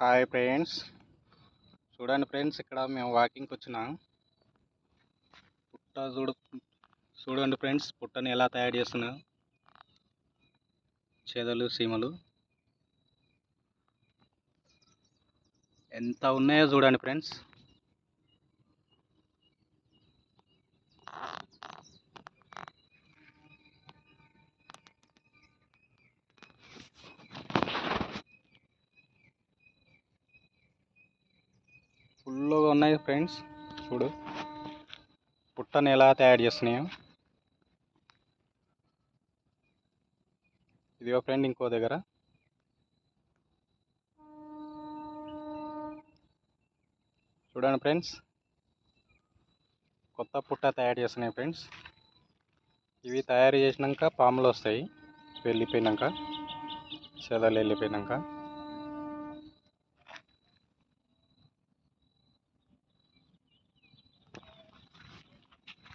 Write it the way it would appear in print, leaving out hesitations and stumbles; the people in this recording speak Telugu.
హాయ్ ఫ్రెండ్స్, చూడండి ఫ్రెండ్స్, ఇక్కడ మేము వాకింగ్కి వచ్చినాం. పుట్ట చూడండి ఫ్రెండ్స్, పుట్టని ఎలా తయారు చేస్తున్నా చేదలు సీమలు ఎంత ఉన్నాయో చూడండి ఫ్రెండ్స్. ఫుల్గా ఉన్నాయి ఫ్రెండ్స్. చూడు పుట్టని ఎలా తయారు చేస్తున్నాయో. ఇదిగో ఫ్రెండ్ ఇంకో దగ్గర. చూడండి ఫ్రెండ్స్, కొత్త పుట్ట తయారు చేస్తున్నాయి ఫ్రెండ్స్. ఇవి తయారు చేసినాక పాములు వస్తాయి వెళ్ళిపోయినాక, చెదలు వెళ్ళిపోయినాక.